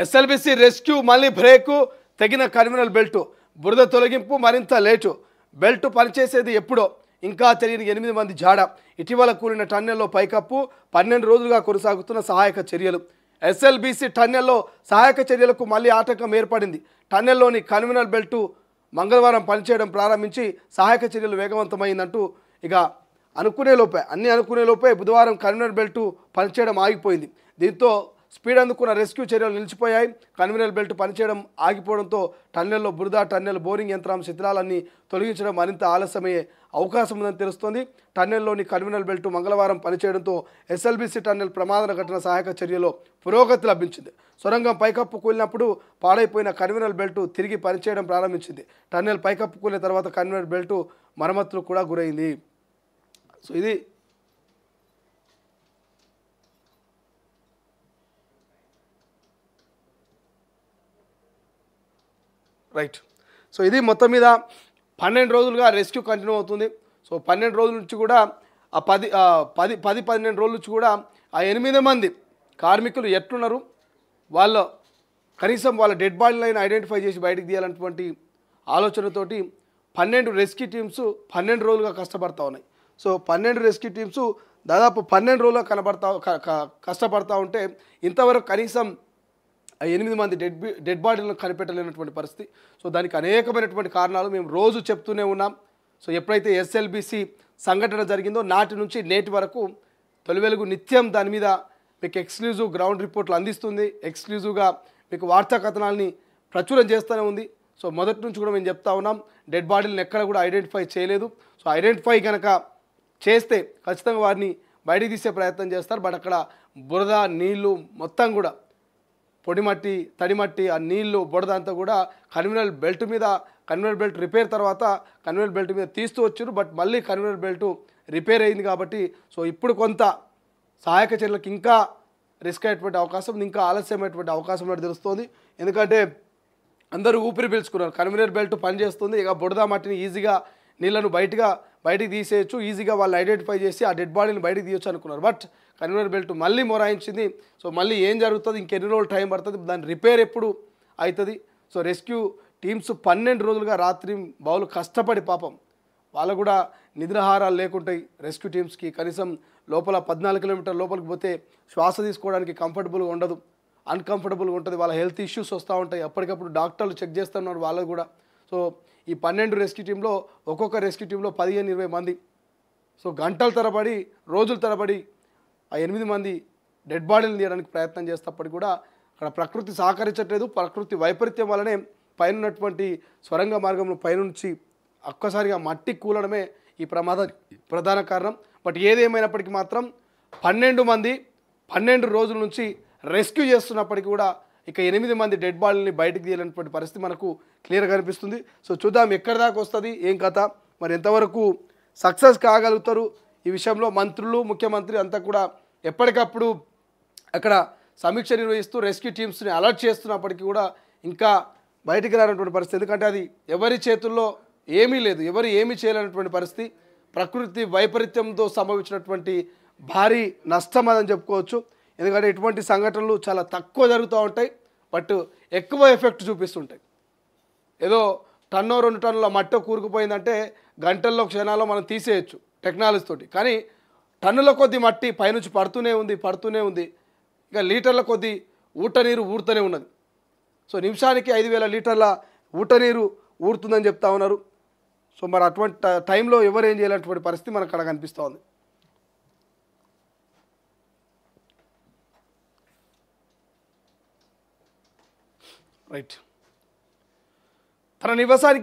SLBC rescue మళ్ళీ break, తెగిన convener belt, బురద తొలగింపు మరింత లేటు, బెల్ట్ పనిచేసేది ఎప్పుడో ఇంకా తెలియని 8 మంది జాడ. ఇటీవల కూలిన టన్నెల్లో పైకప్పు, 12 రోజులుగా కొనసాగుతున్న సహాయక చర్యలు. ఎస్ఎల్బిసి టన్నెల్లో సహాయక చర్యలకు మళ్ళీ ఆటంకం ఏర్పడింది. టన్నెల్లోని కన్వీనర్ బెల్టు మంగళవారం పనిచేయడం ప్రారంభించి సహాయక చర్యలు వేగవంతమైందంటూ ఇక అన్ని అనుకునే లోపే బుధవారం కన్వీనర్ బెల్టు పనిచేయడం ఆగిపోయింది. దీంతో స్పీడ్ అందుకున్న రెస్క్యూ చర్యలు నిలిచిపోయాయి. కన్వీనర్ బెల్ట్ పనిచేయడం ఆగిపోవడంతో టన్నెల్లో బురద, టన్నెల్ బోరింగ్ యంత్రాంశ శిథిలాలన్నీ తొలగించడం మరింత ఆలస్యమయ్యే అవకాశం ఉందని తెలుస్తోంది. టన్నెల్లోని కన్వీనర్ బెల్ట్ మంగళవారం పనిచేయడంతో ఎస్ఎల్బిసి టన్నెల్ ప్రమాద ఘటన సహాయక చర్యలో పురోగతి లభించింది. సొరంగం పైకప్పు కూలినప్పుడు పాడైపోయిన కన్వీనర్ బెల్ట్ తిరిగి పనిచేయడం ప్రారంభించింది. టన్నెల్ పైకప్పు కూలిన తర్వాత కన్వీనర్ బెల్ట్ మరమ్మతులు కూడా గురైంది. సో ఇది రైట్. సో ఇది మొత్తం మీద 12 రోజులుగా రెస్క్యూ కంటిన్యూ అవుతుంది. సో 12 రోజుల నుంచి కూడా ఆ 12 రోజుల నుంచి కూడా ఆ 8 మంది కార్మికులు ఎట్లున్నారు, కనీసం వాళ్ళ డెడ్ బాడీలను ఐడెంటిఫై చేసి బయటకు తీయాలన్నటువంటి ఆలోచనతోటి 12 రెస్క్యూ టీమ్స్ 12 రోజులుగా కష్టపడతా ఉన్నాయి. సో 12 రెస్క్యూ టీమ్స్ దాదాపు 12 రోజులుగా కష్టపడతా ఉంటే ఇంతవరకు కనీసం 8 మంది డెడ్ బాడీలను కనిపెట్టలేనటువంటి పరిస్థితి. సో దానికి అనేకమైనటువంటి కారణాలు మేము రోజు చెప్తూనే ఉన్నాం. సో ఎప్పుడైతే ఎస్ఎల్బిసి సంఘటన జరిగిందో నాటి నుంచి నేటి వరకు తొలి వెలుగు నిత్యం దాని మీద మీకు ఎక్స్క్లూజివ్ గ్రౌండ్ రిపోర్ట్లు అందిస్తుంది. ఎక్స్క్లూజివ్గా మీకు వార్తా కథనాలని ప్రచురం చేస్తూనే ఉంది. సో మొదటి నుంచి కూడా మేము చెప్తా ఉన్నాం, డెడ్ బాడీలను ఎక్కడ కూడా ఐడెంటిఫై చేయలేదు. సో ఐడెంటిఫై కనుక చేస్తే ఖచ్చితంగా వారిని బయటికి తీసే ప్రయత్నం చేస్తారు. బట్ అక్కడ బురద, నీళ్లు మొత్తం కూడా పొడిమట్టి, తడిమట్టి, ఆ నీళ్లు, బురద అంతా కూడా కన్వీనర్ బెల్ట్ రిపేర్ తర్వాత కన్వీనర్ బెల్ట్ మీద తీస్తూ వచ్చారు. బట్ మళ్ళీ కన్వీనర్ బెల్ట్ రిపేర్ అయింది కాబట్టి సో ఇప్పుడు కొంత సహాయక చర్యలకు ఇంకా రిస్క్ అయ్యేటువంటి అవకాశం, ఇంకా ఆలస్యమైనటువంటి అవకాశం అనేది తెలుస్తుంది. ఎందుకంటే అందరూ ఊపిరి పీల్చుకున్నారు. కన్వీనర్ బెల్ట్ పనిచేస్తుంది, ఇక బురద మట్టిని ఈజీగా నీళ్లను బయటికి తీసేయచ్చు, ఈజీగా వాళ్ళు ఐడెంటిఫై చేసి ఆ డెడ్ బాడీని బయటికి తీయొచ్చు అనుకున్నారు. బట్ కన్వీనర్ బెల్ట్ మళ్ళీ మొరాయించింది. సో మళ్ళీ ఏం జరుగుతుంది, ఇంకెన్ని రోజులు టైం పడుతుంది, దాని రిపేర్ ఎప్పుడు అవుతుంది. సో రెస్క్యూ టీమ్స్ 12 రోజులుగా రాత్రి బావులు కష్టపడి పాపం వాళ్ళు కూడా నిద్రాహారాలు లేకుంటాయి. రెస్క్యూ టీమ్స్కి కనీసం లోపల 14 కిలోమీటర్ల లోపలికి పోతే శ్వాస తీసుకోవడానికి కంఫర్టబుల్గా ఉండదు, అన్కంఫర్టబుల్గా ఉంటుంది. వాళ్ళ హెల్త్ ఇష్యూస్ వస్తూ ఉంటాయి. అప్పటికప్పుడు డాక్టర్లు చెక్ చేస్తున్నారు వాళ్ళకు కూడా. సో ఈ 12 రెస్క్యూ టీంలో ఒక్కొక్క రెస్క్యూ టీంలో 15-20 మంది. సో గంటల తరబడి, రోజుల తరబడి ఆ 8 మంది డెడ్ బాడీలు తీయడానికి ప్రయత్నం చేసేటప్పటికి కూడా అక్కడ ప్రకృతి సహకరించట్లేదు. ప్రకృతి వైపరీత్యం వల్లనే పైన ఉన్నటువంటి స్వరంగ మార్గంలో పైనుంచి ఒక్కసారిగా మట్టి కూలడమే ఈ ప్రధాన కారణం. బట్ ఏదేమైనప్పటికీ మాత్రం 12 రోజుల నుంచి రెస్క్యూ చేస్తున్నప్పటికీ కూడా ఇక 8 మంది డెడ్ బాడీని బయటకు తీయాలనేటువంటి పరిస్థితి మనకు క్లియర్గా కనిపిస్తుంది. సో చూద్దాం ఎక్కడి దాకా వస్తుంది, ఏం కథ, మరి ఎంతవరకు సక్సెస్ కాగలుగుతారు. ఈ విషయంలో మంత్రులు, ముఖ్యమంత్రి అంతా కూడా ఎప్పటికప్పుడు అక్కడ సమీక్ష నిర్వహిస్తూ రెస్క్యూ టీమ్స్ని అలర్ట్ చేస్తున్నప్పటికీ కూడా ఇంకా బయటికి రానటువంటి పరిస్థితి. ఎందుకంటే అది ఎవరి చేతుల్లో ఏమీ లేదు, ఎవరు ఏమీ చేయలేనటువంటి పరిస్థితి. ప్రకృతి వైపరీత్యంతో సంభవించినటువంటి భారీ నష్టం అని చెప్పుకోవచ్చు. ఎందుకంటే ఇటువంటి సంఘటనలు చాలా తక్కువ జరుగుతూ ఉంటాయి, బట్ ఎక్కువ ఎఫెక్ట్ చూపిస్తుంటాయి. ఏదో 1 2 టన్నుల మట్టి కూరుకుపోయిందంటే గంటల్లో, క్షణాల్లో మనం తీసేయచ్చు టెక్నాలజీ తోటి. కానీ టన్నుల కొద్ది మట్టి పైనుంచి పడుతూనే ఉంది. ఇక లీటర్ల కొద్ది ఊట నీరు ఊరుతూనే ఉన్నది. సో నిమిషానికి 5,000 లీటర్ల ఊట నీరు ఊరుతుందని చెప్తా ఉన్నారు. సో మరి అటువంటి టైంలో ఎవరు ఏం చేయాలన్నటువంటి పరిస్థితి మనకు అక్కడ కనిపిస్తూ ఉంది. రైట్. తన నివాసానికి